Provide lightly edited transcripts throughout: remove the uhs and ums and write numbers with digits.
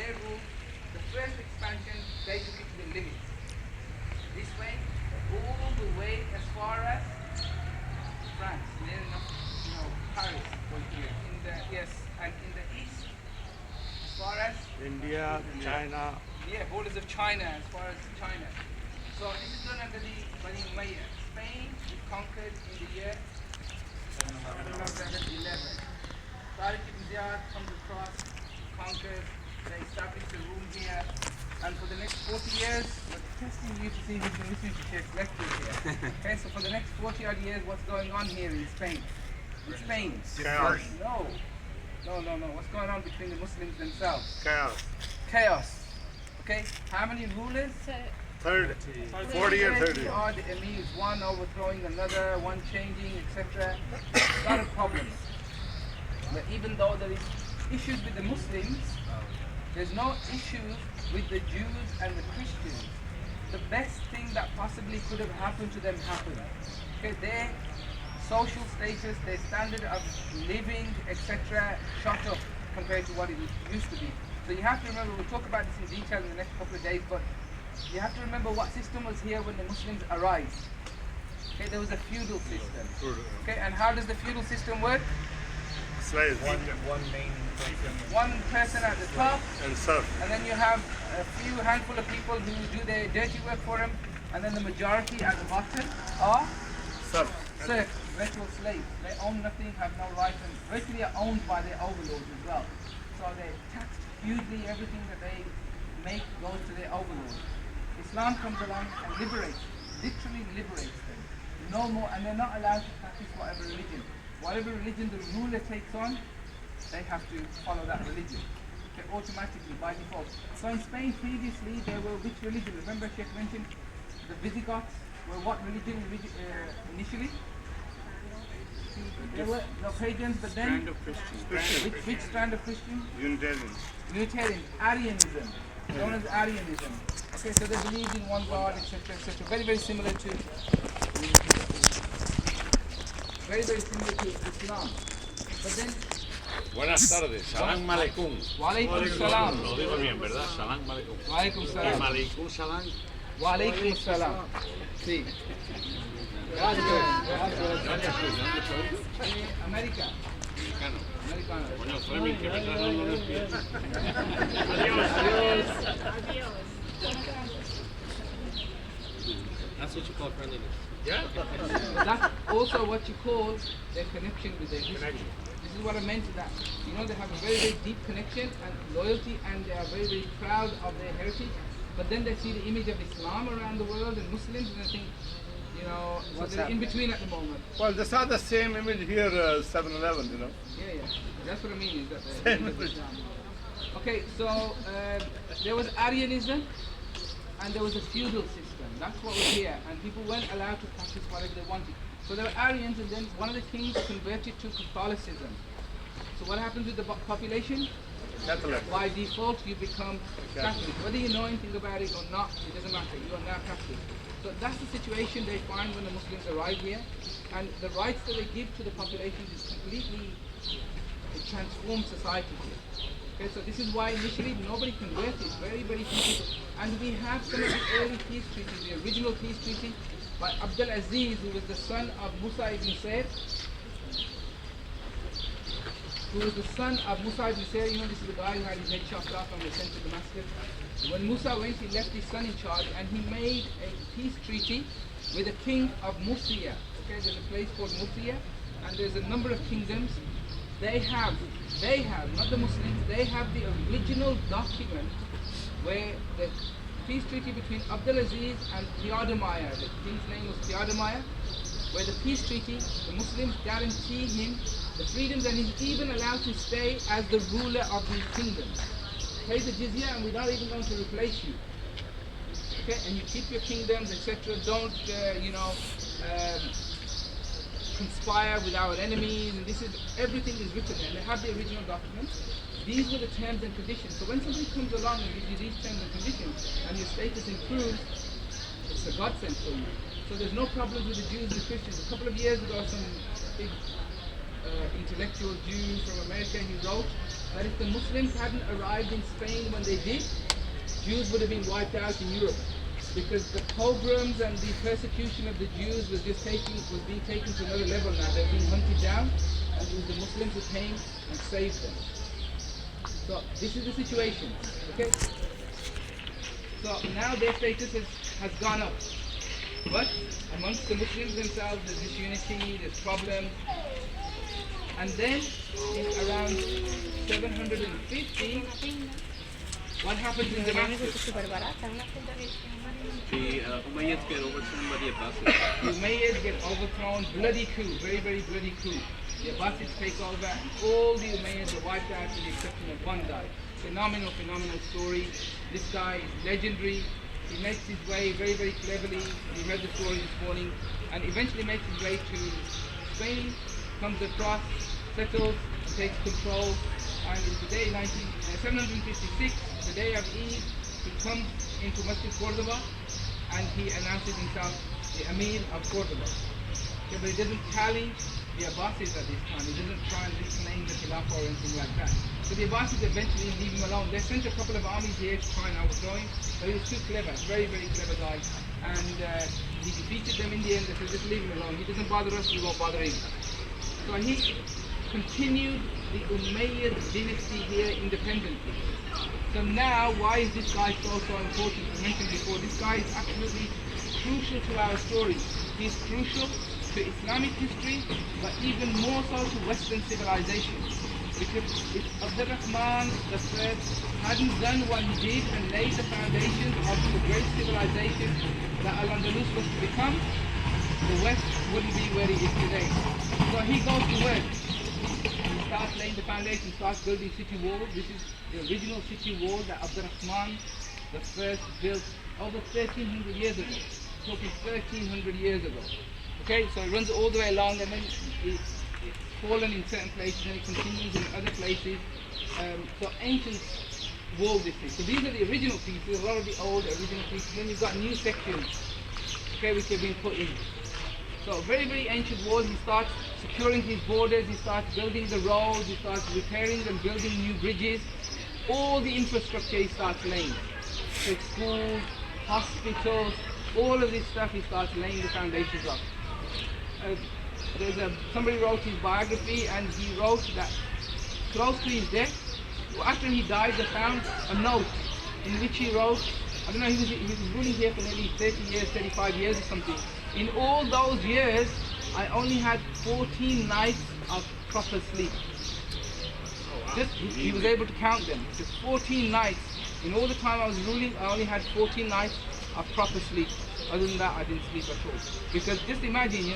their rule, the first expansion, they took it to the limit. This way, all the way as far as France, near enough, Paris was here. And in the east, as far as India, China. yeah, borders of China, as far as China. So this is done under the Bani Umayyah. Spain is conquered in the year 711. Tariq ibn Ziyad comes across, conquers, they establish a room here, and for the next 40 years, we're testing you to see who's been listening to Sheikh's lectures here. Okay, so for the next 40 odd years, what's going on here in Spain? In Spain? Chaos. No. What's going on between the Muslims themselves? Chaos. Okay, how many rulers? 30. 40 and 30. Odd emirs, one overthrowing another, one changing, etc. A lot of problems. But even though there is issues with the Muslims, there's no issues with the Jews and the Christians. The best thing that possibly could have happened to them happened. Okay, their social status, their standard of living, etc., shot up compared to what it used to be. So you have to remember, we'll talk about this in detail in the next couple of days, but you have to remember what system was here when the Muslims arrived. Okay, there was a feudal system. Okay, and how does the feudal system work? Slaves. One main person. One person at the top, And serf. and then you have a few handful of people who do their dirty work for him, and then the majority at the bottom are Serf. serfs, virtual slaves. They own nothing, have no rights, and virtually are owned by their overlords as well. So they're taxed hugely. Everything that they make goes to their overlords. Islam comes along and liberates, literally liberates them. No more, and they're not allowed to practice whatever religion. Whatever religion the ruler takes on, they have to follow that religion. Okay, automatically, by default. So in Spain previously, there were which religion? Remember Sheikh mentioned the Visigoths were what religion initially? They were no pagans, but then which strand of Christian? Unitarian, Arianism, known as Arianism. Okay, so they believed in one God, etc., etc. Very, very similar to Islam. But then, Buenas tardes, salam aleikum. wa alaikum salam. Lo digo bien, ¿verdad? Salam aleikum. Wa alaikum Y salam. maleikum salam. Wa alaikum salam. Sí. Gracias. América. Mexicano. Americano. Coño, Fleming, que me estás dando los pies. Adiós. That's what you call friendliness. But that's also what you call their connection with their history. This is what I meant that, they have a very, very deep connection and loyalty, and they are very, very proud of their heritage. But then they see the image of Islam around the world and Muslims, and they think, so they're in between at the moment. Well, they saw the same image here, 7-Eleven, Yeah. That's what I mean, is that the image of Islam. Okay, so there was Arianism and there was a feudal system. That's what was here, and people weren't allowed to practice whatever they wanted. So there were Arians, and then one of the kings converted to Catholicism. So what happens with the population? Catholic. By default, you become Catholic. Whether you know anything about it or not, it doesn't matter. You are now Catholic. So that's the situation they find when the Muslims arrive here, and the rights that they give to the population is completely, it transforms society here. Okay, so this is why initially nobody converted, very, very few people. And we have some of the early peace treaties, the original peace treaty by Abdul Aziz, who was the son of Musa ibn Sayyid, this is the guy who had his head chopped off and was sent to Damascus. When Musa went, he left his son in charge, and he made a peace treaty with the king of Murcia. Okay, there's a place called Murcia, and there's a number of kingdoms. They have, not the Muslims, they have the original document where the peace treaty between Abdulaziz and Theodomir, the king's name was Theodomir, where the peace treaty, the Muslims guarantee him the freedoms, and he's even allowed to stay as the ruler of these kingdoms. Pay the jizya and we're not even going to replace you. Okay, and you keep your kingdoms, etc. Don't, conspire with our enemies, and everything is written there. And they have the original documents. These were the terms and conditions. So when somebody comes along and gives you these terms and conditions, and your status improves, it's a godsend for you. So there's no problems with the Jews and the Christians. A couple of years ago, some big intellectual Jew from America, he wrote that if the Muslims hadn't arrived in Spain when they did, Jews would have been wiped out in Europe. Because the pogroms and the persecution of the Jews was being taken to another level now. They're being hunted down, and it was the Muslims who came and saved them. So this is the situation, okay? So now their status has gone up. But amongst the Muslims themselves, there's disunity, there's problems. And then in around 750, what happens in Damascus? The Umayyads get overthrown by the Abbasids. The Umayyads get overthrown, bloody coup, very, very bloody coup. The Abbasids take over and all the Umayyads are wiped out with the exception of one guy. Phenomenal story. This guy is legendary. He makes his way very, very cleverly. We heard the story this morning. And eventually makes his way to Spain, comes across, settles, and takes control. And in the day 756, the day of Eid, he comes into Masjid Cordoba and he announces himself the Amir of Cordoba. Okay, but he doesn't challenge the Abbasids at this time. He doesn't try and reclaim the Khilafah or anything like that. So the Abbasids eventually leave him alone. They sent a couple of armies here to try and overthrow him, but he was too clever, very, very clever guy. And he defeated them in the end. They said, just leave him alone. He doesn't bother us, we won't bother him. So he continued the Umayyad dynasty here independently. So now, why is this guy so important? I mentioned before, this guy is absolutely crucial to our story. He's crucial to Islamic history, but even more so to Western civilization. Because if Abdurrahman III hadn't done what he did and laid the foundations of the great civilization that Al-Andalus was to become, the West wouldn't be where it is today. So he goes to work. He starts laying the foundation, starts building city walls. This is the original city wall that Abdurrahman I built over 1300 years ago. Talking 1300 years ago. Okay, so it runs all the way along and then it's fallen in certain places and it continues in other places. So ancient wall this is. So these are the original pieces, a lot of the old original pieces. Then you've got new sections, okay, which have been put in. So a very, very ancient wall. He starts securing his borders, he starts building the roads, he starts repairing and building new bridges. All the infrastructure he starts laying. So schools, hospitals, all of this stuff he starts laying the foundations of. Somebody wrote his biography and he wrote that close to his death, after he died, they found a note in which he wrote, I don't know, he was ruling here for nearly 30 years, 35 years or something. In all those years, I only had 14 nights of proper sleep. Just, he was able to count them. Just 14 nights. In all the time I was ruling, I only had 14 nights of proper sleep. Other than that, I didn't sleep at all. Because just imagine,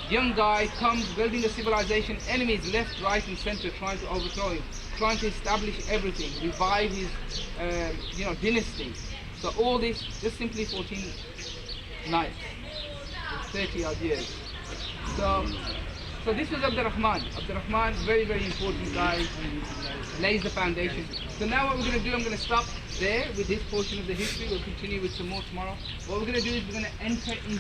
young guy comes building a civilization, enemies left, right and center trying to overthrow him, trying to establish everything, revive his dynasty. So all this, just simply 14 nights, 30 odd years. So this was Abdurrahman. Abdurrahman, very, very important guy, lays the foundation. So now what we're going to do, I'm going to stop there with this portion of the history. We'll continue with some more tomorrow. What we're going to do is we're going to enter into the